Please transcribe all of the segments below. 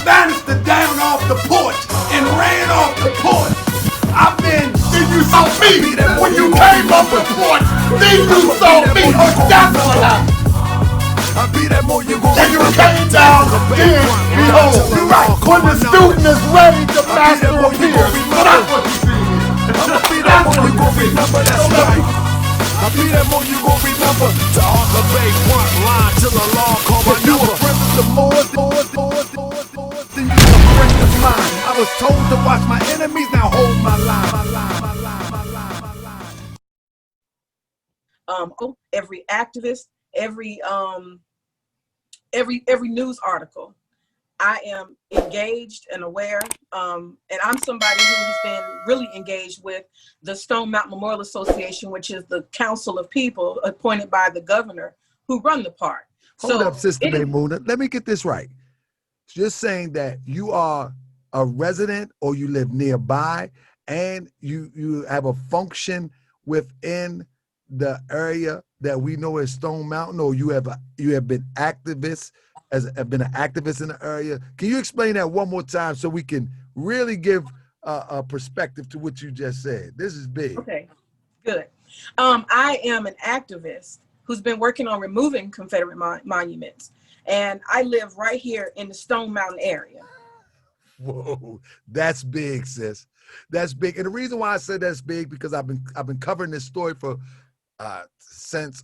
banister down off the porch and ran off the porch. I've been. Then you saw me when you came off the porch. Then you saw me. Oh, that's what happened. When you came down, then behold, you're right. When the student is ready, the master appears. That's what you see. That's what you gonna remember. That's right. I'll be that more you gon' remember. Taharkabey front line till the law call my You number. a friend of the Moors, then you a friend of mine. I was told to watch my enemies, now hold my line. Every activist, every news article, I am engaged and aware, and I'm somebody who has been really engaged with the Stone Mountain Memorial Association, which is the council of people appointed by the governor who run the park. Hold up, Sister Meymoona. Let me get this right. Just saying that you are a resident or you live nearby and you have a function within the area that we know as Stone Mountain, or you have been activists, have been an activist in the area. Can you explain that one more time so we can really give a perspective to what you just said? This is big. Okay, good. I am an activist who's been working on removing Confederate monuments, and I live right here in the Stone Mountain area. Whoa, that's big, sis. That's big. And the reason why I said that's big because I've been covering this story for since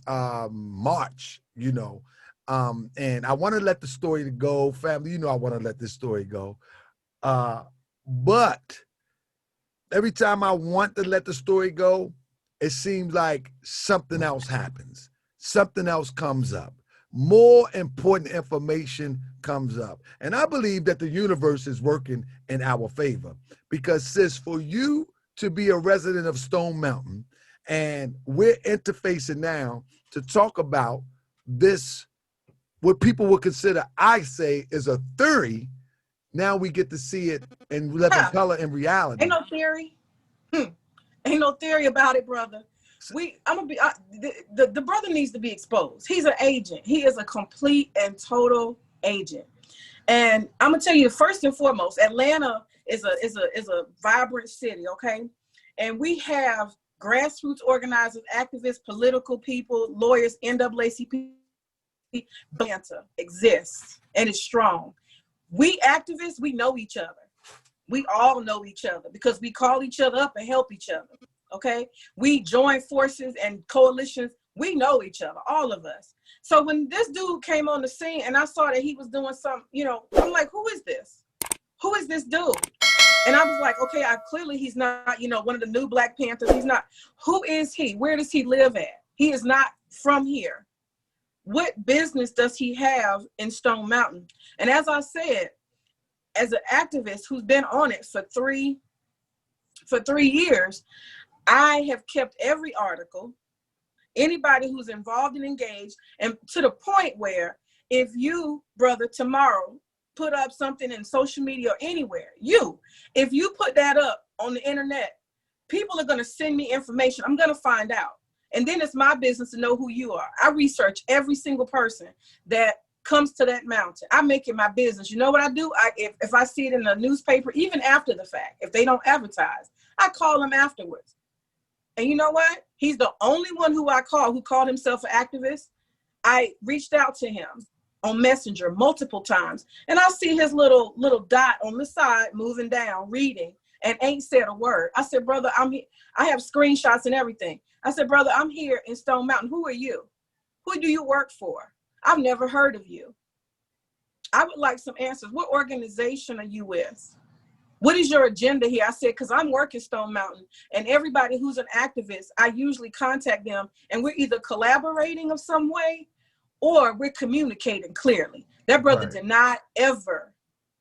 March, you know. And I want to let the story go, family. You know I want to let this story go. But every time I want to let the story go, it seems like something else happens. Something else comes up. More important information comes up. And I believe that the universe is working in our favor. Because, sis, for you to be a resident of Stone Mountain, and we're interfacing now to talk about this, what people would consider, I say, is a theory. Now we get to see it in living color and reality. Ain't no theory. Ain't no theory about it, brother. The brother needs to be exposed. He's an agent. He is a complete and total agent. And I'm gonna tell you, first and foremost, Atlanta is a vibrant city, okay? And we have grassroots organizers, activists, political people, lawyers, NAACP. Atlanta exists and is strong. We activists, we know each other. We all know each other because we call each other up and help each other, okay? We join forces and coalitions. We know each other, all of us. So when this dude came on the scene and I saw that he was doing some, you know, I'm like, who is this? Who is this dude? And I was like, okay, clearly he's not, you know, one of the new Black Panthers. He's not. Who is he? Where does he live at? He is not from here. What business does he have in Stone Mountain? And as I said, as an activist who's been on it for three years, I have kept every article, anybody who's involved and engaged, and to the point where if you, brother, tomorrow put up something in social media or anywhere, if you put that up on the internet, people are going to send me information. I'm going to find out. And then it's my business to know who you are. I research every single person that comes to that mountain. I make it my business. You know what I do? If I see it in the newspaper, even after the fact, if they don't advertise, I call them afterwards. And you know what? He's the only one who I call who called himself an activist. I reached out to him on Messenger multiple times, and I see his little dot on the side moving down, reading, and ain't said a word. I said, brother, I'm here. I have screenshots and everything. I said, brother, I'm here in Stone Mountain. Who are you? Who do you work for? I've never heard of you. I would like some answers. What organization are you with? What is your agenda here? I said, because I'm working Stone Mountain, and everybody who's an activist, I usually contact them, and we're either collaborating of some way or we're communicating clearly. That brother did not ever,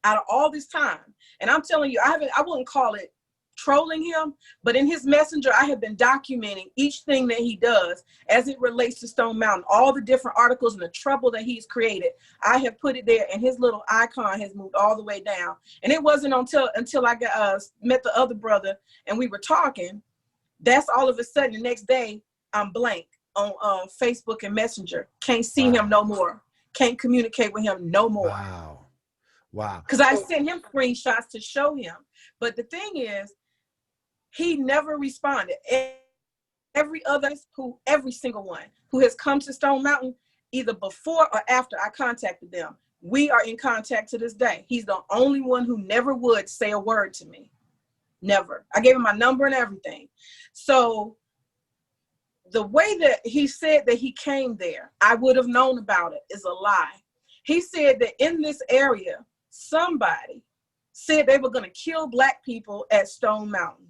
out of all this time, and I'm telling you, I wouldn't call it trolling him, but in his messenger, I have been documenting each thing that he does as it relates to Stone Mountain, all the different articles and the trouble that he's created. I have put it there, and his little icon has moved all the way down. And it wasn't until I got met the other brother and we were talking, that's all of a sudden the next day I'm blank on Facebook and Messenger. Can't see him no more. Can't communicate with him no more. Wow. Because I sent him screenshots to show him. But the thing is, he never responded. Every single one who has come to Stone Mountain, either before or after I contacted them, we are in contact to this day. He's the only one who never would say a word to me. Never. I gave him my number and everything. So the way that he said that he came there, I would have known about it, is a lie. He said that in this area, somebody said they were going to kill Black people at Stone Mountain.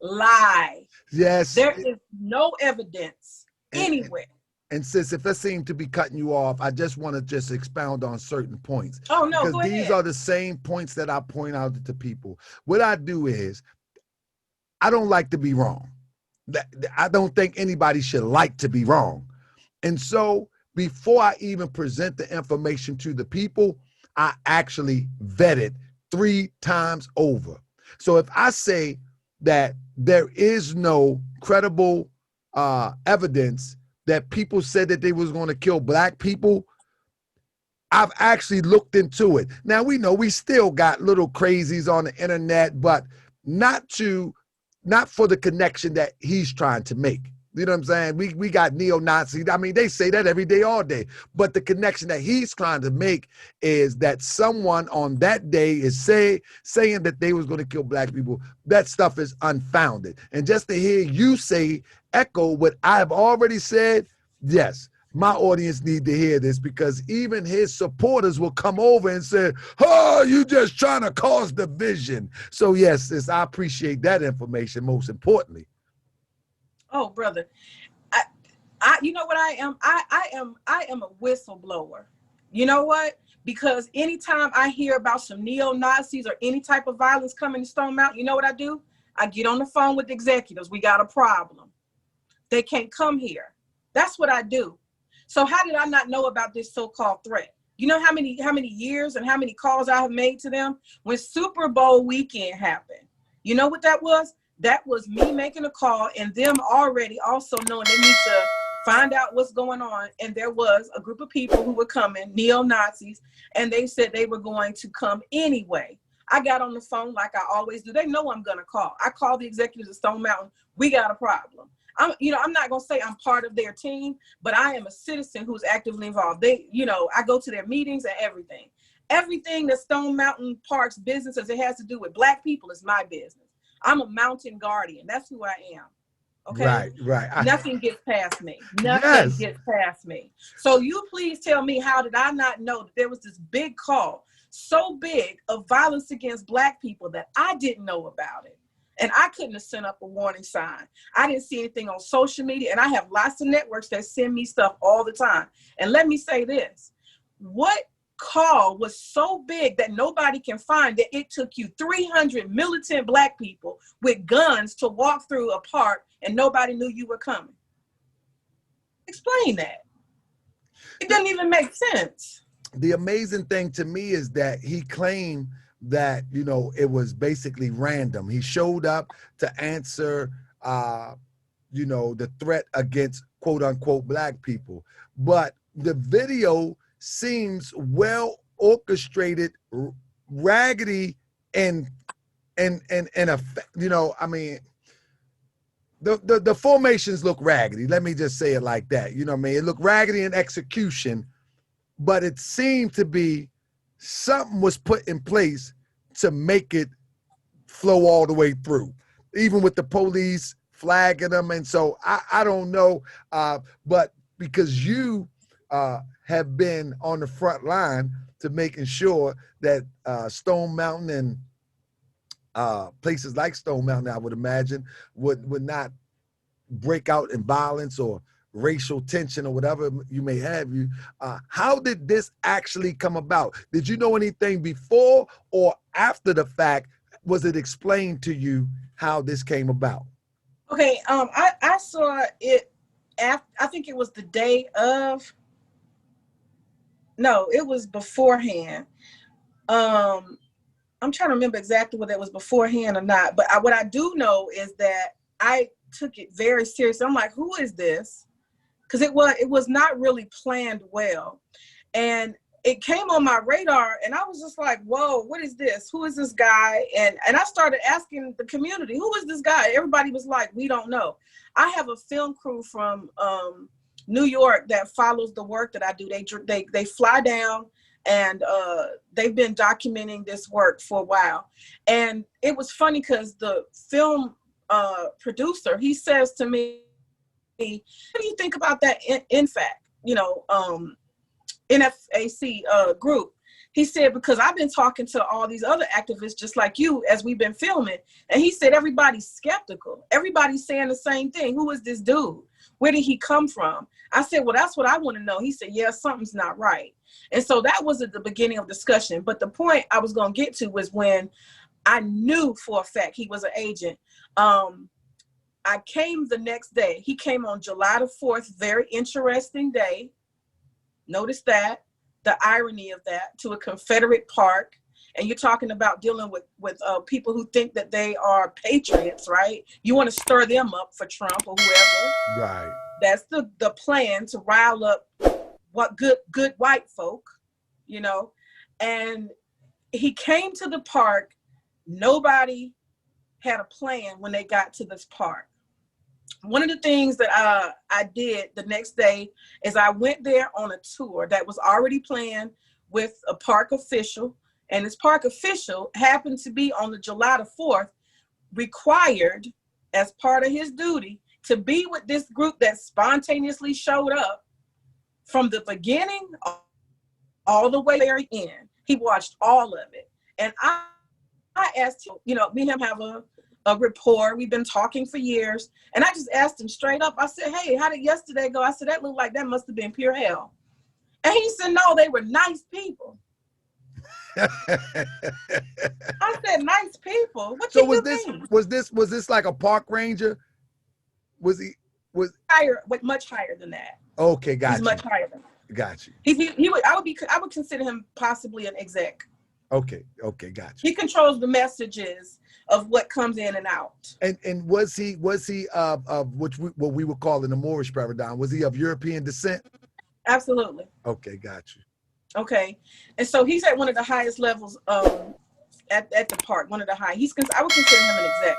Lie. Yes. There is no evidence anywhere. And sis, if I seem to be cutting you off, I just want to just expound on certain points. Oh, no, because go these ahead. are the same points that I point out to people. What I do is, I don't like to be wrong. I don't think anybody should like to be wrong. And so before I even present the information to the people, I actually vet it 3 times over. So if I say that there is no credible evidence that people said that they was going to kill Black people, I've actually looked into it. Now, we know we still got little crazies on the internet, but not for the connection that he's trying to make. You know what I'm saying? We got neo-Nazis. I mean, they say that every day, all day. But the connection that he's trying to make is that someone on that day is saying that they was going to kill Black people. That stuff is unfounded. And just to hear you echo what I've already said, yes, my audience need to hear this, because even his supporters will come over and say, oh, you just trying to cause division. So yes, sis, I appreciate that information most importantly. Oh, brother, I you know what I am? I am a whistleblower. You know what? Because anytime I hear about some neo-Nazis or any type of violence coming to Stone Mountain, you know what I do? I get on the phone with the executives. We got a problem. They can't come here. That's what I do. So how did I not know about this so-called threat? You know how many years and how many calls I have made to them? When Super Bowl weekend happened, you know what that was? That was me making a call and them already also knowing they need to find out what's going on. And there was a group of people who were coming, neo-Nazis, and they said they were going to come anyway. I got on the phone like I always do. They know I'm going to call. I call the executives of Stone Mountain. We got a problem. I'm not going to say I'm part of their team, but I am a citizen who's actively involved. I go to their meetings and everything. Everything that Stone Mountain Park's business as it has to do with Black people is my business. I'm a mountain guardian. That's who I am. Okay. Right. Nothing gets past me. Nothing gets past me. So you please tell me, how did I not know that there was this big call, so big, of violence against Black people that I didn't know about it? And I couldn't have sent up a warning sign. I didn't see anything on social media. And I have lots of networks that send me stuff all the time. And let me say this. What call was so big that nobody can find that it took you 300 militant Black people with guns to walk through a park and nobody knew you were coming? Explain that. It doesn't even make sense. The amazing thing to me is that he claimed that, it was basically random. He showed up to answer, the threat against quote unquote Black people. But the video seems well orchestrated, Raggedy, the formations look raggedy. Let me just say it like that. You know what I mean? It looked raggedy in execution, but it seemed to be something was put in place to make it flow all the way through, even with the police flagging them. And so I don't know, but because you have been on the front line to making sure that Stone Mountain and places like Stone Mountain, I would imagine, would not break out in violence or racial tension or whatever you may have. How did this actually come about? Did you know anything before or after the fact? Was it explained to you how this came about? Okay, I saw it after, I think it was the day of, no, it was beforehand. I'm trying to remember exactly whether it was beforehand or not, but what I do know is that I took it very seriously. I'm like, who is this? Because it was not really planned well. And it came on my radar, and I was just like, whoa, what is this? Who is this guy? And I started asking the community, who is this guy? Everybody was like, we don't know. I have a film crew from New York that follows the work that I do. They fly down, and they've been documenting this work for a while. And it was funny because the film producer, he says to me, what do you think about that NFAC, NFAC group? He said, because I've been talking to all these other activists just like you as we've been filming. And he said, everybody's skeptical. Everybody's saying the same thing. Who is this dude? Where did he come from? I said, well, that's what I want to know. He said, yeah, something's not right. And so that was at the beginning of discussion. But the point I was going to get to was when I knew for a fact he was an agent. I came the next day. He came on July the 4th, very interesting day. Notice that, the irony of that, to a Confederate park. And you're talking about dealing with people who think that they are patriots, right? You want to stir them up for Trump or whoever. Right. That's the plan, to rile up what good white folk, And he came to the park. Nobody had a plan when they got to this park. One of the things that I did the next day is I went there on a tour that was already planned with a park official. And this park official happened to be on the July the 4th, required as part of his duty to be with this group that spontaneously showed up from the beginning all the way very end. He watched all of it. And I asked him, me and him have a rapport. We've been talking for years. And I just asked him straight up. I said, hey, how did yesterday go? I said, that looked like that must have been pure hell. And he said, no, they were nice people. I said, nice people? What So you mean? was this like a park ranger? Was higher, much higher than that? Okay, got He's you. much higher than that. Got you. I would consider him possibly an exec. Okay, got you. He controls the messages of what comes in and out. And was he of what we would call in the Moorish paradigm? Was he of European descent? Absolutely. Okay, got you. Okay, and so he's at one of the highest levels at the park. One of the high. I would consider him an exec.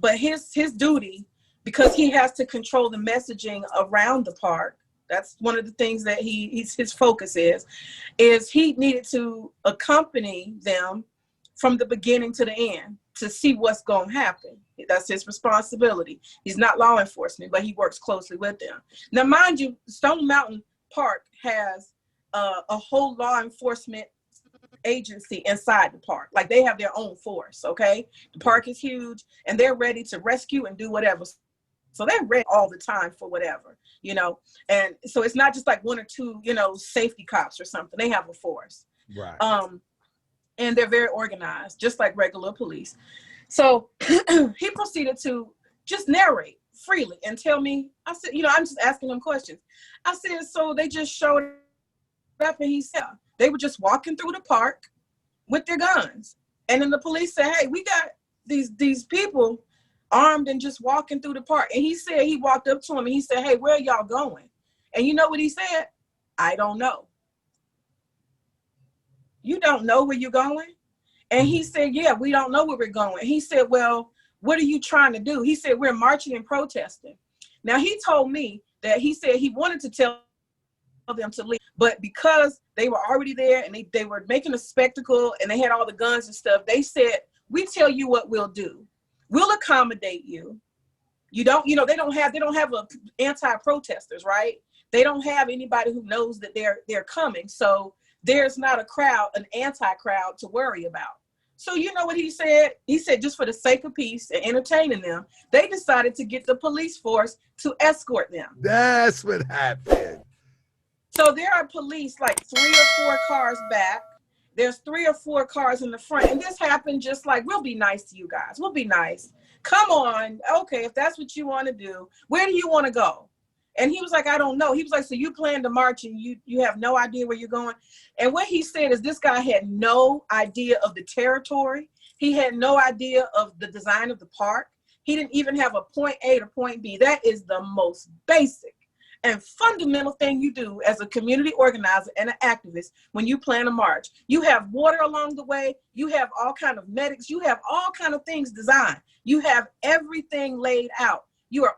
But his duty, because he has to control the messaging around the park. That's one of the things that his focus is he needed to accompany them from the beginning to the end to see what's going to happen. That's his responsibility. He's not law enforcement, but he works closely with them. Now, mind you, Stone Mountain Park has a whole law enforcement agency inside the park. Like, they have their own force, okay? The park is huge, and they're ready to rescue and do whatever. So they're ready all the time for whatever, And so it's not just like one or two, safety cops or something. They have a force. Right. And they're very organized, just like regular police. So he proceeded to just narrate freely and tell me, I said, I'm just asking them questions. I said, so they just showed up, and he said, they were just walking through the park with their guns. And then the police said, hey, we got these people armed and just walking through the park. And he said, he walked up to him and he said, hey, where are y'all going? And you know what he said? I don't know. You don't know where you're going? And he said, yeah, we don't know where we're going. He said, well, what are you trying to do? He said, we're marching and protesting. Now, he told me that he said he wanted to tell them to leave, but because they were already there and they were making a spectacle and they had all the guns and stuff, they said, we tell you what we'll do. We'll accommodate you. They don't have anti-protesters, right? They don't have anybody who knows that they're coming. So there's not an anti-crowd to worry about. So you know what he said? He said, just for the sake of peace and entertaining them, they decided to get the police force to escort them. That's what happened. So there are police like 3 or 4 cars back. There's 3 or 4 cars in the front. And this happened just like, we'll be nice to you guys. We'll be nice. Come on. Okay, if that's what you want to do, where do you want to go? And he was like, I don't know. He was like, so you plan to march and you have no idea where you're going? And what he said is this guy had no idea of the territory. He had no idea of the design of the park. He didn't even have a point A to point B. That is the most basic. and fundamental thing you do as a community organizer and an activist when you plan a march. You have water along the way. You have all kind of medics. You have all kind of things designed. You have everything laid out. You are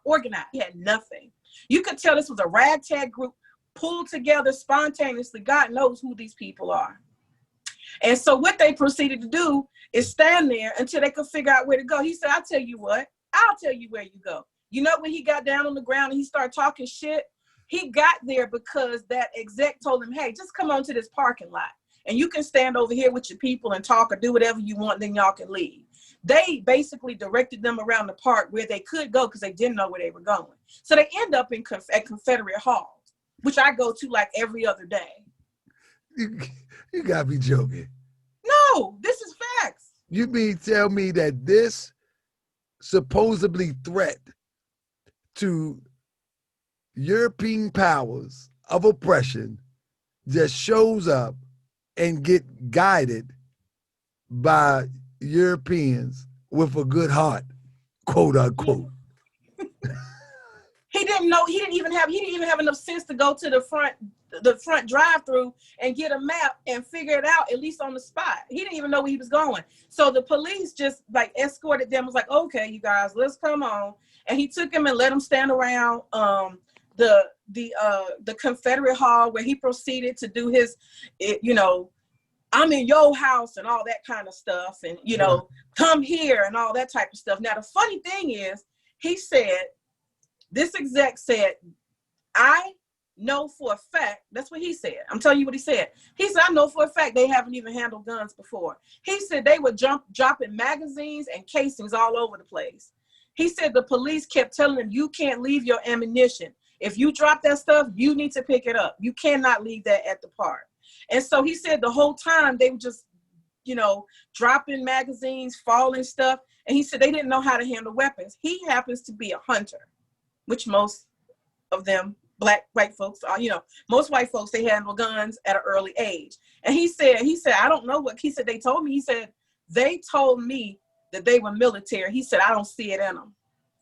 organized. You had nothing. You could tell this was a ragtag group pulled together spontaneously. God knows who these people are. And so what they proceeded to do is stand there until they could figure out where to go. He said, I'll tell you what, I'll tell you where you go. You know, when he got down on the ground and he started talking shit, he got there because that exec told him, hey, just come on to this parking lot and you can stand over here with your people and talk or do whatever you want, then y'all can leave. They basically directed them around the park where they could go because they didn't know where they were going. So they end up at Confederate Hall, which I go to like every other day. You gotta be joking. No, this is facts. You mean tell me that this supposedly threat to European powers of oppression just shows up and get guided by Europeans with a good heart, quote unquote. He didn't know. He didn't even have enough sense to go to the front drive-through and get a map and figure it out, at least on the spot. He didn't even know where he was going. So the police just like escorted them, was like, okay, you guys, let's come on. And he took him and let him stand around the Confederate Hall, where he proceeded to do his, you know, I'm in your house and all that kind of stuff. And, you know, come here and all that type of stuff. Now, the funny thing is, he said, this exec said, I know for a fact, that's what he said. I'm telling you what he said. He said, I know for a fact they haven't even handled guns before. He said they were dropping magazines and casings all over the place. He said the police kept telling him, you can't leave your ammunition. If you drop that stuff, you need to pick it up. You cannot leave that at the park. And so he said the whole time they were just, you know, dropping magazines, falling stuff. And he said they didn't know how to handle weapons. He happens to be a hunter, which most of them, white folks are, you know, most white folks, they handle guns at an early age. And he said, I don't know what, he said, they told me, he said, they told me that they were military. He said, I don't see it in them.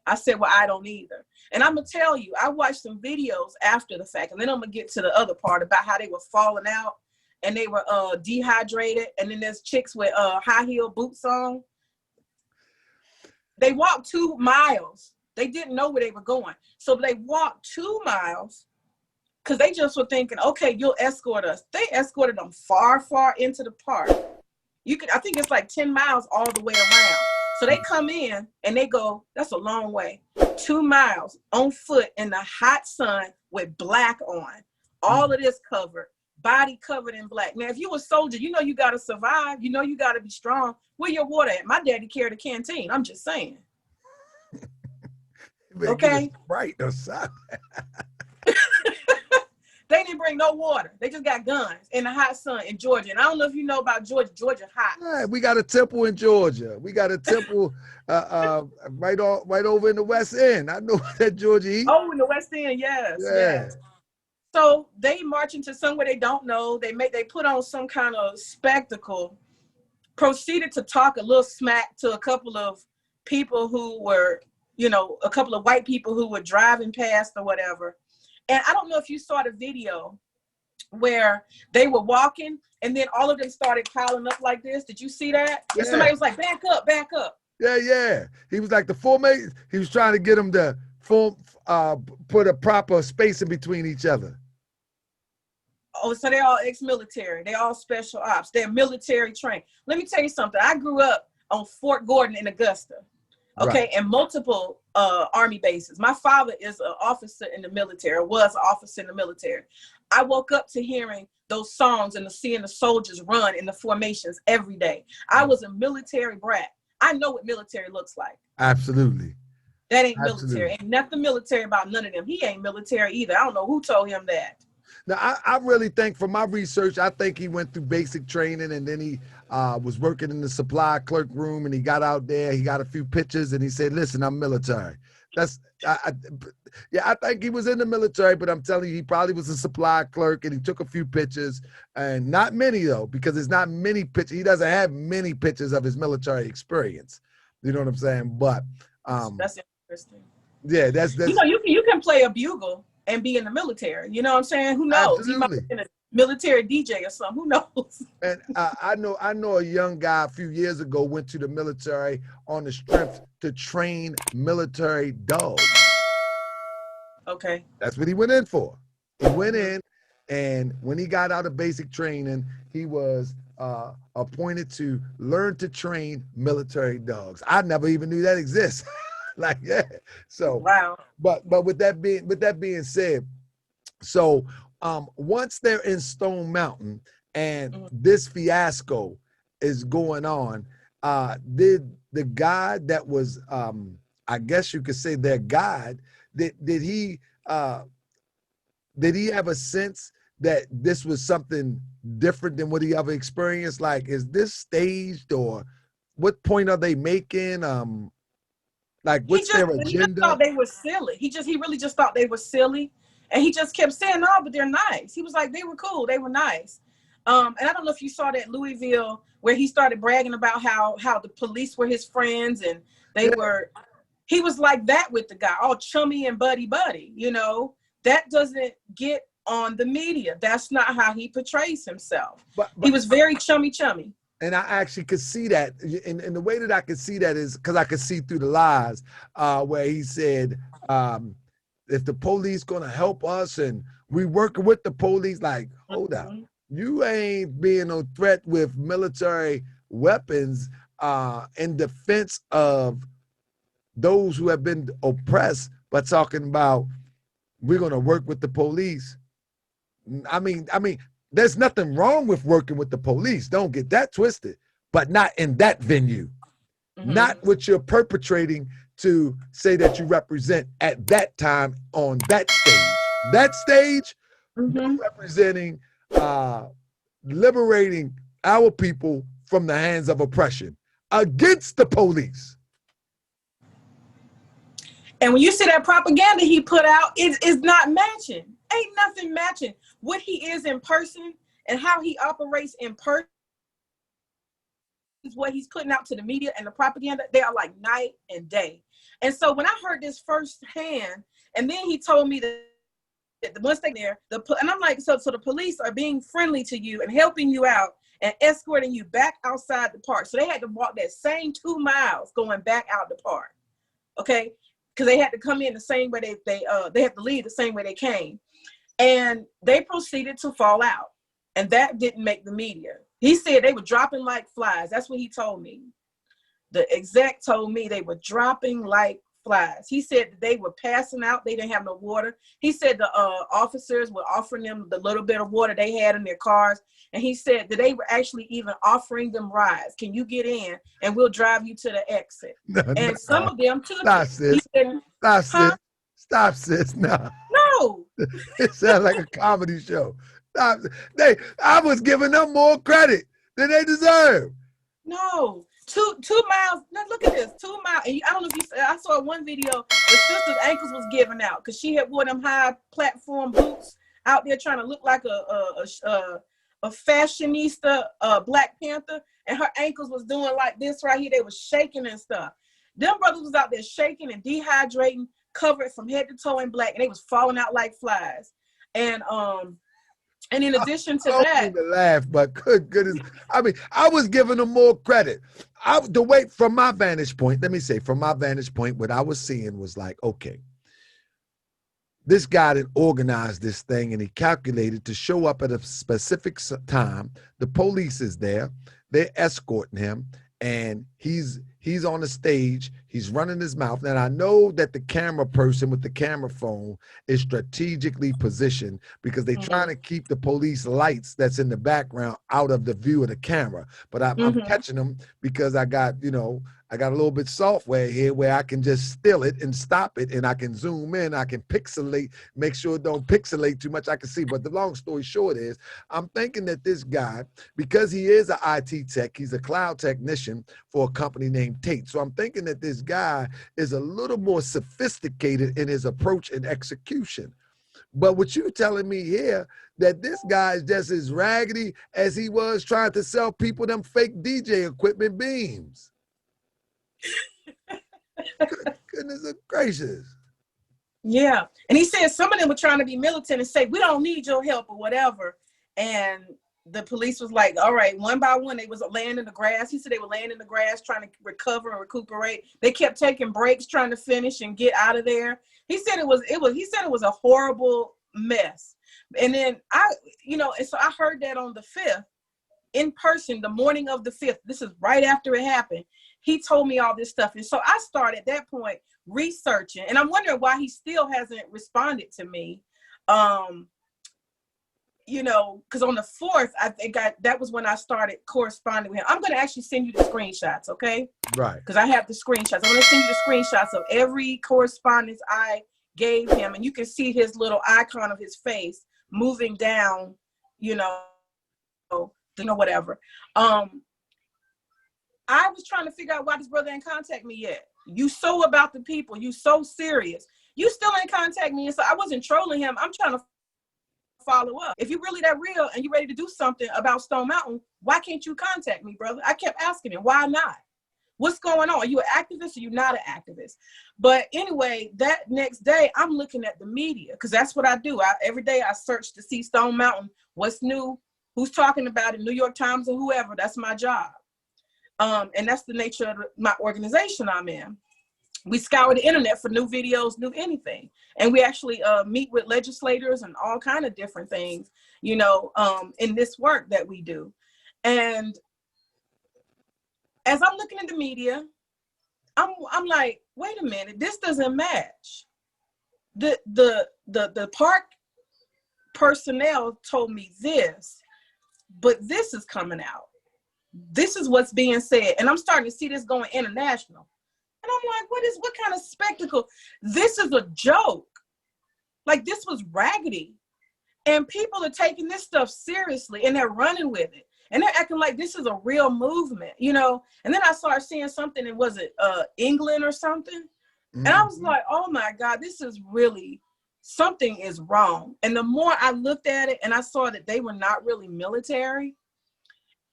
I said, well, I don't either. And I'm going to tell you, I watched some videos after the fact, and then I'm going to get to the other part about how they were falling out and they were dehydrated. And then there's chicks with high heel boots on. They walked 2 miles. They didn't know where they were going. So they walked 2 miles because they just were thinking, okay, you'll escort us. They escorted them far, far into the park. I think it's like 10 miles all the way around. So they come in and they go, that's a long way. 2 miles on foot in the hot sun with black on. All of this covered, body covered in black. Now, if you a soldier, you know you got to survive. You know you got to be strong. Where your water at? My daddy carried a canteen. I'm just saying. Okay. Right. No, son. They didn't bring no water. They just got guns in the hot sun in Georgia. And I don't know if you know about Georgia. Georgia's hot. Yeah, we got a temple in Georgia. We got a temple right over in the West End. I know that Georgia heat. Oh, in the West End, yes. Yeah. Yes. So they march into somewhere they don't know. They put on some kind of spectacle, proceeded to talk a little smack to a couple of people who were, you know, a couple of white people who were driving past or whatever. And I don't know if you saw the video where they were walking and then all of them started piling up like this. Did you see that? Yeah. And somebody was like, back up, back up. Yeah, yeah. He was like the formation. He was trying to get them to put a proper space in between each other. Oh, so they're all ex-military. They're all special ops. They're military trained. Let me tell you something. I grew up on Fort Gordon in Augusta. Okay, right. And multiple Army bases. My father is an officer in the military, was an officer in the military. I woke up to hearing those songs and seeing the soldiers run in the formations every day. I was a military brat. I know what military looks like. Absolutely. That ain't military. Ain't nothing military about none of them. He ain't military either. I don't know who told him that. Now, I really think from my research, I think he went through basic training and then he was working in the supply clerk room and he got out there, he got a few pictures and he said, listen, I'm military. I think he was in the military, but I'm telling you, he probably was a supply clerk and he took a few pictures and not many though, because there's not many pictures. He doesn't have many pictures of his military experience. You know what I'm saying? But that's interesting. Yeah, that's You know, you can play a bugle and be in the military. You know what I'm saying? Who knows? absolutely. He might be in a military DJ or something. Who knows? And I know a young guy a few years ago went to the military on the strength to train military dogs. Okay. That's what he went in for. He went in, and when he got out of basic training, he was appointed to learn to train military dogs. I never even knew that exists. Like, yeah. So wow. But with that being said, so once they're in Stone Mountain and this fiasco is going on, did the guy that was I guess you could say their guide, did he have a sense that this was something different than what he ever experienced? Like, is this staged, or what point are they making? Like, what's their agenda? He just thought they were silly. He really just thought they were silly. And he just kept saying, no, but they're nice. He was like, they were cool. They were nice. And I don't know if you saw that Louisville where he started bragging about how the police were his friends and he was like that with the guy, all chummy and buddy, you know. That doesn't get on the media. That's not how he portrays himself. But he was very chummy. And I actually could see that. And the way that I could see that is because I could see through the lies where he said, if the police gonna help us and we working with the police, like, hold up. You ain't being no threat with military weapons in defense of those who have been oppressed, but talking about we're gonna work with the police. I mean, there's nothing wrong with working with the police. Don't get that twisted, but not in that venue. Not what you're perpetrating to say that you represent at that time on that stage. That stage, representing liberating our people from the hands of oppression against the police. And when you see that propaganda he put out, it is not matching. Ain't nothing matching what he is in person and how he operates in person. What he's putting out to the media and the propaganda, they are like night and day. And so when I heard this firsthand, and then he told me that once they there, and I'm like, so the police are being friendly to you and helping you out and escorting you back outside the park. So they had to walk that same 2 miles going back out the park, okay? Because they had to come in the same way they had to leave the same way they came, and they proceeded to fall out, and that didn't make the media. He said they were dropping like flies. That's what he told me. The exec told me they were dropping like flies. He said that they were passing out. They didn't have no water. He said the officers were offering them the little bit of water they had in their cars. And he said that they were actually even offering them rides. Can you get in and we'll drive you to the exit? And some of them took Stop, sis. Stop, sis. No. No. It sounds like a comedy show. Stop. I was giving them more credit than they deserve. No. 2 miles. Look at this. 2 miles. And I don't know if you. I saw one video. The sister's ankles was giving out because she had wore them high platform boots out there trying to look like a fashionista, Black Panther, and her ankles was doing like this right here. They was shaking and stuff. Them brothers was out there shaking and dehydrating, covered from head to toe in black, and they was falling out like flies. And in addition to that, I don't mean to laugh, but good goodness, I mean, I was giving them more credit. From my vantage point, let me say, from my vantage point, what I was seeing was like, okay, this guy that organized this thing and he calculated to show up at a specific time. The police is there, they're escorting him, and he's on the stage, he's running his mouth. And I know that the camera person with the camera phone is strategically positioned because they're trying to keep the police lights that's in the background out of the view of the camera. But I'm catching them because I got a little bit software here where I can just still it and stop it, and I can zoom in, I can pixelate, make sure it don't pixelate too much, I can see. But the long story short is, I'm thinking that this guy, because he is an IT tech, he's a cloud technician for a company named Tate. So I'm thinking that this guy is a little more sophisticated in his approach and execution. But what you're telling me here, that this guy is just as raggedy as he was trying to sell people them fake DJ equipment beams. Goodness gracious. Yeah. And he said some of them were trying to be militant and say, we don't need your help or whatever. And the police was like, all right, one by one, they was laying in the grass. He said they were laying in the grass trying to recover and recuperate. They kept taking breaks trying to finish and get out of there. He said it was a horrible mess. And then and so I heard that on the 5th in person, the morning of the 5th. This is right after it happened. He told me all this stuff. And so I started at that point researching, and I'm wondering why he still hasn't responded to me. Because on the 4th, I think that was when I started corresponding with him. I'm going to actually send you the screenshots, okay? Right. Because I have the screenshots. I'm going to send you the screenshots of every correspondence I gave him, and you can see his little icon of his face moving down, whatever. I was trying to figure out why this brother didn't contact me yet. You so about the people. You so serious. You still ain't contact me. And so I wasn't trolling him. I'm trying to follow up. If you're really that real and you're ready to do something about Stone Mountain, why can't you contact me, brother? I kept asking him, why not? What's going on? Are you an activist or you not an activist? But anyway, that next day, I'm looking at the media because that's what I do. Every day I search to see Stone Mountain, what's new, who's talking about it, New York Times or whoever. That's my job. And that's the nature of my organization I'm in. We scour the internet for new videos, new anything. And we actually meet with legislators and all kind of different things, in this work that we do. And as I'm looking at the media, I'm like, wait a minute, this doesn't match. The park personnel told me this, but this is coming out. This is what's being said. And I'm starting to see this going international. And I'm like, what kind of spectacle? This is a joke. Like, this was Raggedy. And people are taking this stuff seriously and they're running with it. And they're acting like this is a real movement, And then I started seeing something, and was it England or something? Mm-hmm. And I was like, oh my God, this is really, something is wrong. And the more I looked at it and I saw that they were not really military,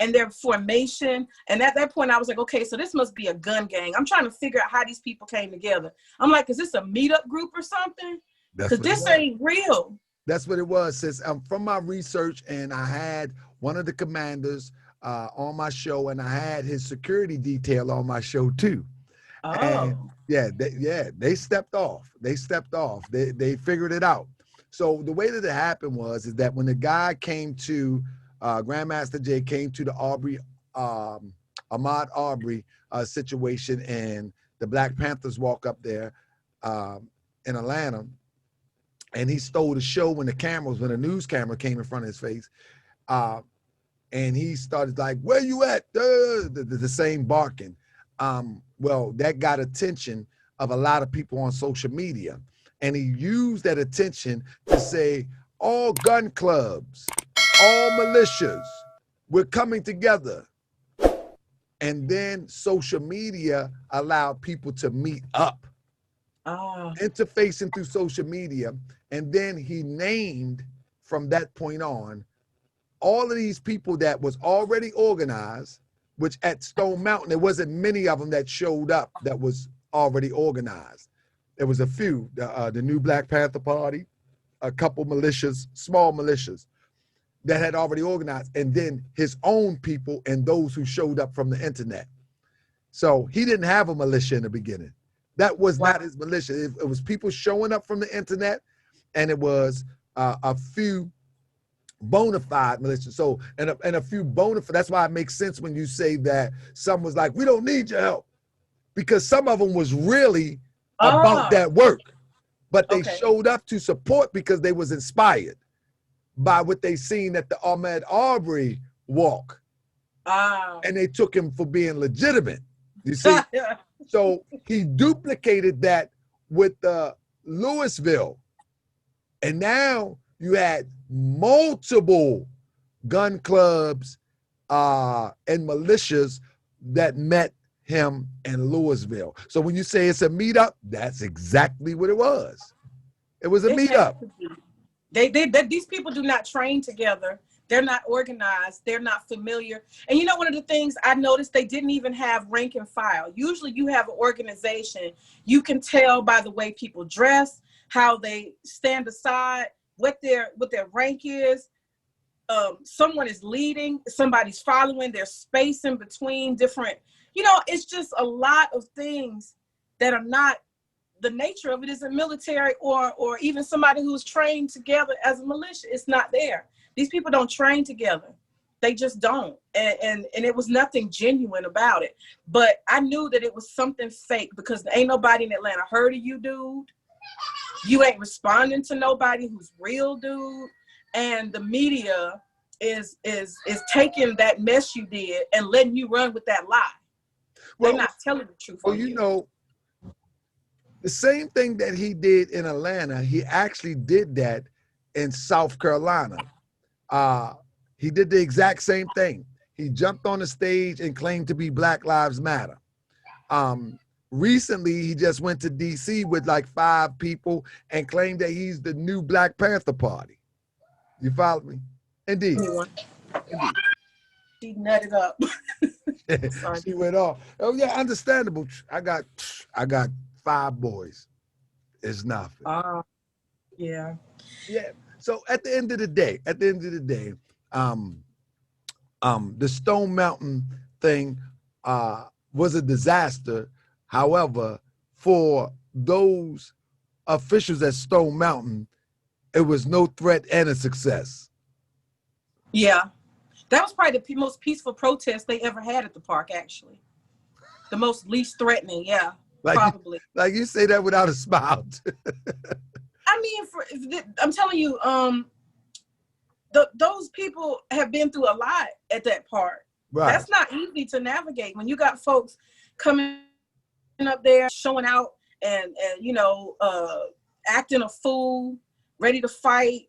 and their formation. And at that point, I was like, okay, so this must be a gun gang. I'm trying to figure out how these people came together. I'm like, is this a meetup group or something? Because this ain't real. That's what it was, sis. From my research, and I had one of the commanders on my show, and I had his security detail on my show too. Oh. And they stepped off. They figured it out. So the way that it happened is that when the guy came to Grandmaster Jay came to the Ahmaud Arbery situation, and the Black Panthers walk up there in Atlanta, and he stole the show when the news camera came in front of his face, and he started like, where you at? The same barking. Well, that got attention of a lot of people on social media, and he used that attention to say, all gun clubs, all militias, we're coming together. And then social media allowed people to meet up, interfacing through social media. And then he named, from that point on, all of these people that was already organized, which at Stone Mountain, there wasn't many of them that showed up that was already organized. There was a few, the New Black Panther Party, a couple militias, small militias, that had already organized, and then his own people and those who showed up from the internet. So he didn't have a militia in the beginning. That was not his militia. It was people showing up from the internet, and it was a few bona fide militias. So, and a few bona fide, that's why it makes sense when you say that some was like, we don't need your help, because some of them was really about that work, but they showed up to support because they was inspired by what they seen at the Ahmaud Arbery walk. And they took him for being legitimate. You see? So he duplicated that with Louisville. And now you had multiple gun clubs and militias that met him in Louisville. So when you say it's a meetup, that's exactly what it was. It was a meetup. These people do not train together. They're not organized. They're not familiar. And one of the things I noticed, they didn't even have rank and file. Usually you have an organization, you can tell by the way people dress, how they stand aside, what their rank is. Someone is leading, somebody's following, there's space in between different, it's just a lot of things that are not, the nature of it isn't military or even somebody who's trained together as a militia. It's not there. These people don't train together. They just don't. And it was nothing genuine about it. But I knew that it was something fake because ain't nobody in Atlanta heard of you, dude. You ain't responding to nobody who's real, dude. And the media is taking that mess you did and letting you run with that lie. They're not telling the truth. Well, the same thing that he did in Atlanta, he actually did that in South Carolina. He did the exact same thing. He jumped on the stage and claimed to be Black Lives Matter. Recently, he just went to DC with like 5 people and claimed that he's the new Black Panther Party. You follow me? Indeed. She nutted up. She went off. Oh yeah, understandable. I got 5 boys. It's nothing. Yeah. Yeah. So at the end of the day, the Stone Mountain thing was a disaster. However, for those officials at Stone Mountain, it was no threat and a success. Yeah. That was probably the most peaceful protest they ever had at the park, actually. The most least threatening, yeah, probably. Like you say that without a smile. I mean, I'm telling you, those people have been through a lot at that park. Right. That's not easy to navigate when you got folks coming up there, showing out and acting a fool, ready to fight.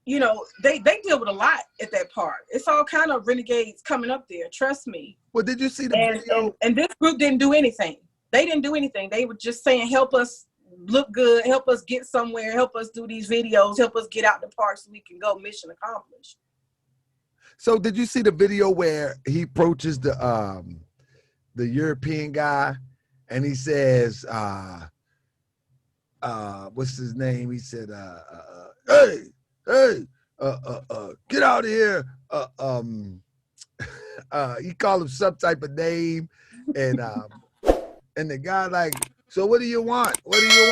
They deal with a lot at that park. It's all kind of renegades coming up there. Trust me. Well, did you see the video? And this group didn't do anything. They didn't do anything. They were just saying, help us look good, help us get somewhere, help us do these videos, help us get out the park so we can go. Mission accomplished. So did you see the video where he approaches the European guy and he says, what's his name? He said, hey, get out of here. He called him some type of name. And the guy like, so what do you want? What do you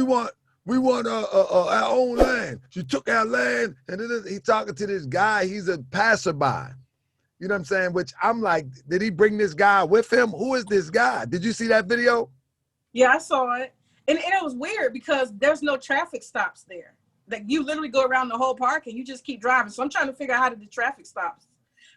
want? We want our own land. You took our land. And then he talking to this guy. He's a passerby. You know what I'm saying? Which I'm like, did he bring this guy with him? Who is this guy? Did you see that video? Yeah, I saw it. And it was weird because there's no traffic stops there. Like you literally go around the whole park and you just keep driving. So I'm trying to figure out how did the traffic stops?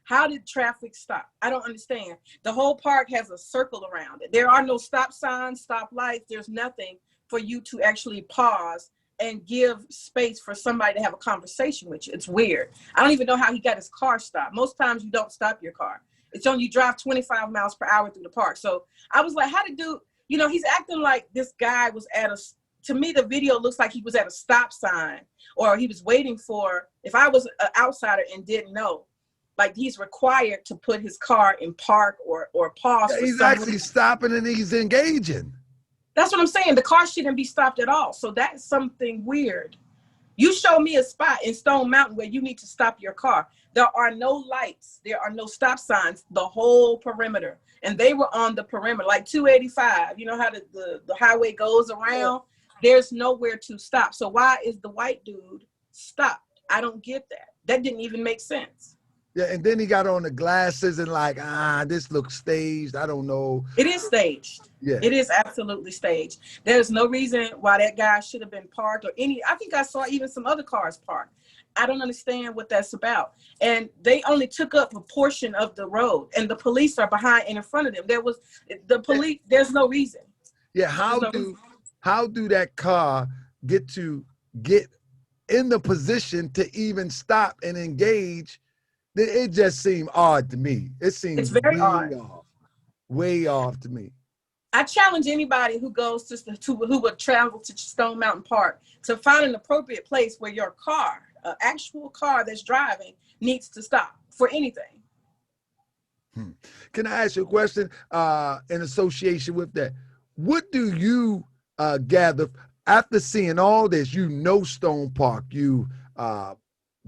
How did traffic stop? I don't understand. The whole park has a circle around it. There are no stop signs, stop lights. There's nothing for you to actually pause and give space for somebody to have a conversation with you. It's weird. I don't even know how he got his car stopped. Most times you don't stop your car. It's only you drive 25 miles per hour through the park. So I was like, how did he's acting like this guy was to me, the video looks like he was at a stop sign or he was waiting for, if I was an outsider and didn't know, like he's required to put his car in park or pause. Yeah, he's actually stopping and he's engaging. That's what I'm saying. The car shouldn't be stopped at all. So that's something weird. You show me a spot in Stone Mountain where you need to stop your car. There are no lights. There are no stop signs, the whole perimeter. And they were on the perimeter, like 285. You know how the highway goes around? There's nowhere to stop. So why is the white dude stopped? I don't get that. That didn't even make sense. Yeah, and then he got on the glasses and like, this looks staged. I don't know. It is staged. Yeah. It is absolutely staged. There's no reason why that guy should have been parked or I think I saw even some other cars parked. I don't understand what that's about. And they only took up a portion of the road and the police are behind and in front of them. There's no reason. Yeah, how do that car get in the position to even stop and engage? It just seemed odd to me. It seems it's very odd. Way off to me. I challenge anybody who goes who would travel to Stone Mountain Park to find an appropriate place where your car, an actual car that's driving, needs to stop for anything. Can I ask you a question in association with that? What do you gather? after seeing all this, you know Stone Park, you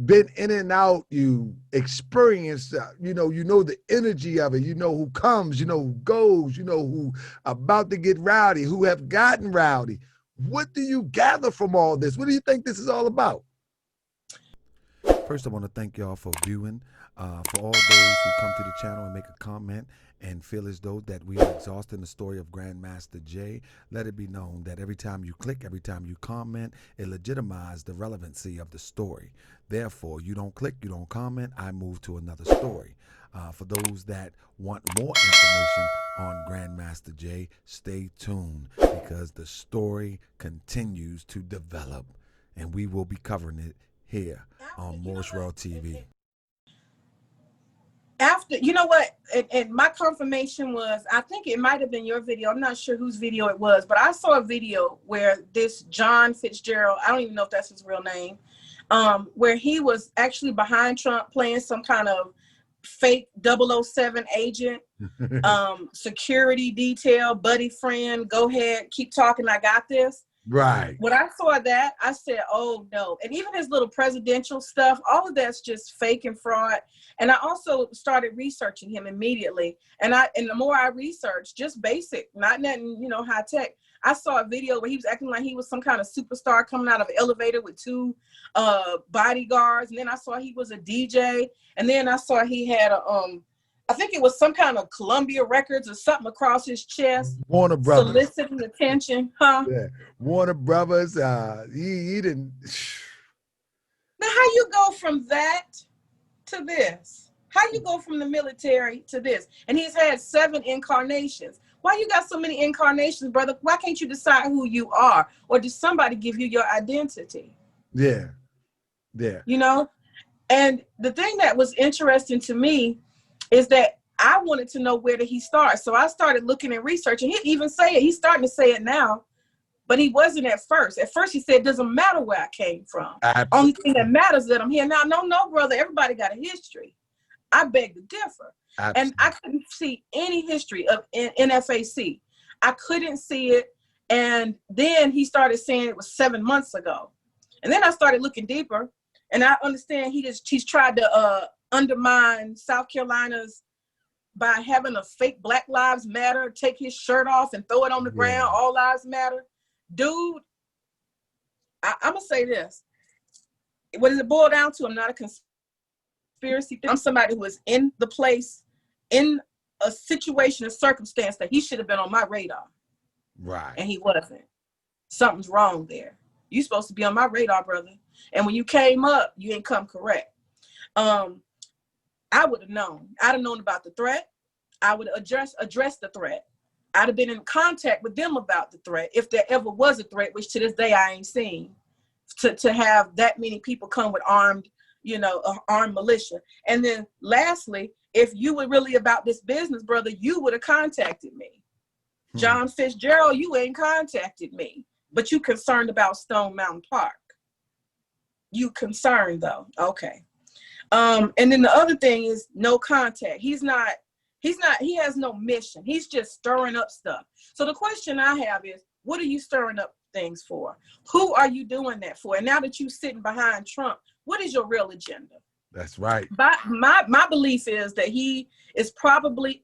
been in and out, you experienced, you know the energy of it, you know who comes, you know who goes, you know who about to get rowdy, who have gotten rowdy. What do you gather from all this? What do you think this is all about? First, I want to thank y'all for viewing. For all those who come to the channel and make a comment and feel as though that we are exhausting the story of Grandmaster Jay, let it be known that every time you click, every time you comment, it legitimizes the relevancy of the story. Therefore, you don't click, you don't comment, I move to another story. For those that want more information on Grandmaster Jay, stay tuned because the story continues to develop and we will be covering it here on Moorish World TV. After, you know what, and my confirmation was, I think it might have been your video. I'm not sure whose video it was, but I saw a video where this John Fitzgerald, I don't even know if that's his real name, where he was actually behind Trump playing some kind of fake 007 agent, security detail, buddy friend, go ahead, keep talking, I got this. Right. When I saw that, I said, oh no. And even his little presidential stuff, all of that's just fake and fraud. And I also started researching him immediately. And the more I researched, just basic, not nothing, high tech. I saw a video where he was acting like he was some kind of superstar coming out of an elevator with two bodyguards. And then I saw he was a DJ. And then I saw he had I think it was some kind of Columbia Records or something across his chest. Warner Brothers. Soliciting attention, huh? Yeah. Warner Brothers, he didn't. Now, how you go from that to this? How you go from the military to this? And he's had 7 incarnations. Why you got so many incarnations, brother? Why can't you decide who you are? Or does somebody give you your identity? Yeah. Yeah. And the thing that was interesting to me is that I wanted to know where did he start. So I started looking and researching. He even say it. He's starting to say it now, but he wasn't at first. At first he said, it doesn't matter where I came from. Absolutely. Only thing that matters is that I'm here now. No, brother. Everybody got a history. I beg to differ. Absolutely. And I couldn't see any history of NFAC. I couldn't see it. And then he started saying it was 7 months ago. And then I started looking deeper, and I understand he's tried to undermine South Carolina's by having a fake Black Lives Matter, take his shirt off and throw it on the ground, all lives matter. Dude, I'm going to say this. What does it boil down to? I'm not a conspiracy theorist. I'm somebody who is in the place, in a situation, a circumstance that he should have been on my radar. Right. And he wasn't. Something's wrong there. You're supposed to be on my radar, brother. And when you came up, you ain't come correct. I would have known. I'd have known about the threat. I would address the threat. I'd have been in contact with them about the threat, if there ever was a threat, which to this day I ain't seen, to have that many people come with armed militia. And then lastly, if you were really about this business, brother, you would have contacted me. John Fitzgerald, you ain't contacted me, but you concerned about Stone Mountain Park. You concerned though. Okay. And then the other thing is no contact. He has no mission. He's just stirring up stuff. So the question I have is, what are you stirring up things for? Who are you doing that for? And now that you're sitting behind Trump, what is your real agenda? That's right. But my belief is that he is probably,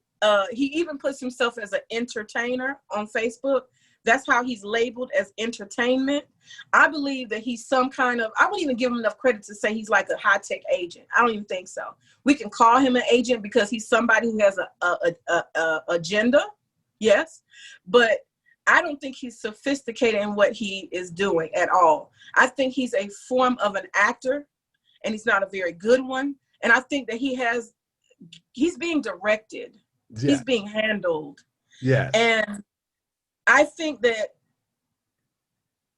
he even puts himself as an entertainer on Facebook. That's how he's labeled, as entertainment. I believe that he's some kind of, I wouldn't even give him enough credit to say he's like a high-tech agent. I don't even think so. We can call him an agent because he's somebody who has a agenda, yes, but I don't think he's sophisticated in what he is doing at all. I think he's a form of an actor, and he's not a very good one. And I think that he's being directed. Yeah. He's being handled. Yes. And I think that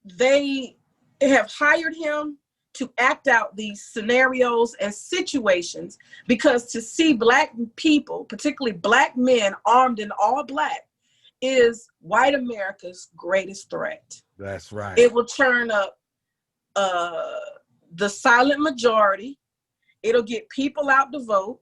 they have hired him to act out these scenarios and situations, because to see Black people, particularly Black men armed in all Black, is white America's greatest threat. That's right. It will turn up the silent majority. It'll get people out to vote.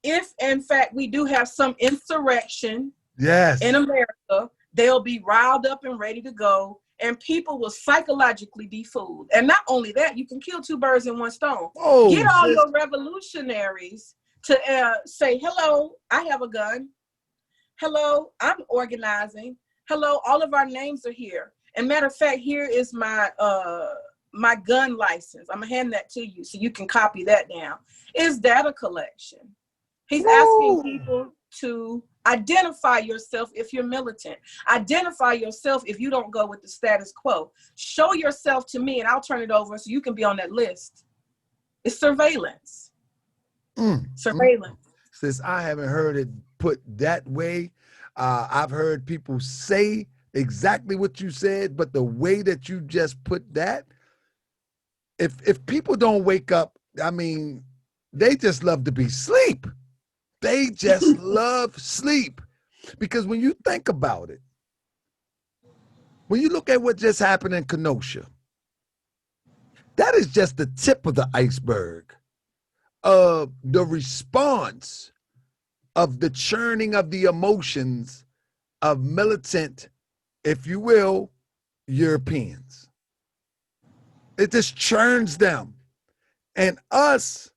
If, in fact, we do have some insurrection in America, they'll be riled up and ready to go. and people will psychologically be fooled. And not only that, you can kill two birds in one stone. Oh, get all your revolutionaries to say, hello, I have a gun. Hello, I'm organizing. Hello, all of our names are here. And matter of fact, here is my my gun license. I'm gonna hand that to you so you can copy that down. Is data collection. He's asking people to identify yourself if you're militant. Identify yourself if you don't go with the status quo. Show yourself to me and I'll turn it over so you can be on that list. It's surveillance. Surveillance. Since I haven't heard it put that way, I've heard people say exactly what you said, but the way that you just put that, if people don't wake up, I mean, they just love to be asleep. They just love sleep. Because when you think about it, when you look at what just happened in Kenosha, that is just the tip of the iceberg of the response of the churning of the emotions of militant, if you will, Europeans. It just churns them. And us,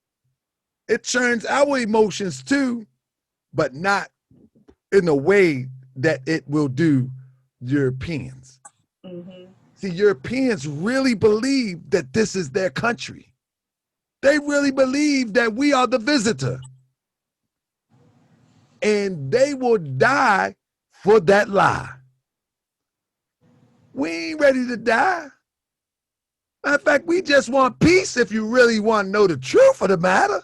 it churns our emotions too, but not in a way that it will do Europeans. See, Europeans really believe that this is their country. They really believe that we are the visitor. And they will die for that lie. We ain't ready to die. Matter of fact, we just want peace if you really want to know the truth of the matter.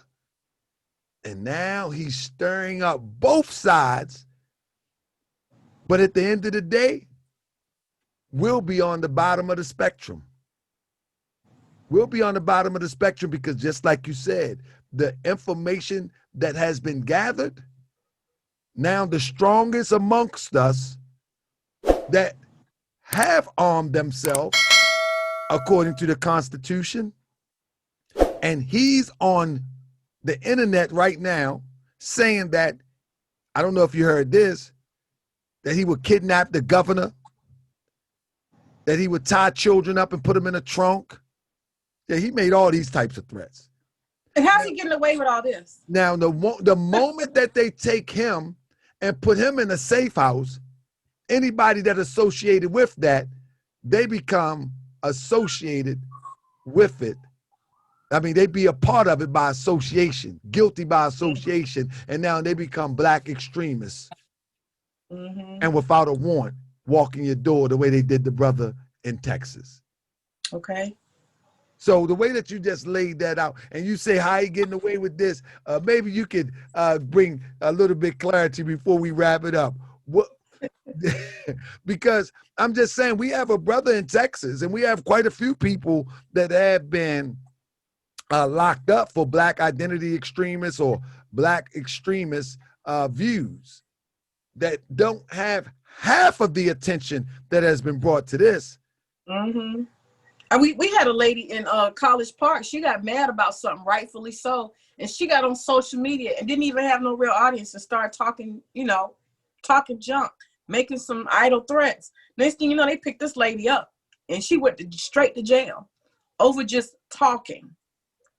And now he's stirring up both sides. But at the end of the day, we'll be on the bottom of the spectrum. We'll be on the bottom of the spectrum because just like you said, the information that has been gathered, now the strongest amongst us that have armed themselves according to the Constitution, and he's on the internet right now saying that, I don't know if you heard this, that he would kidnap the governor, that he would tie children up and put them in a trunk. Yeah, he made all these types of threats. And how's he getting away with all this? Now, the moment that they take him and put him in a safe house, anybody that associated with that, they become associated with it. I mean, they be a part of it by association, guilty by association, and now they become black extremists. And without a warrant, walk in your door the way they did the brother in Texas. Okay. So the way that you just laid that out, and you say how he getting away with this, maybe you could bring a little bit clarity before we wrap it up. What? Because I'm just saying, we have a brother in Texas, and we have quite a few people that have been locked up for black identity extremists or black extremist views that don't have half of the attention that has been brought to this. And we had a lady in College Park. She got mad about something, rightfully so, and she got on social media and didn't even have no real audience and started talking, talking junk, making some idle threats. Next thing you know, they picked this lady up and she went straight to jail over just talking.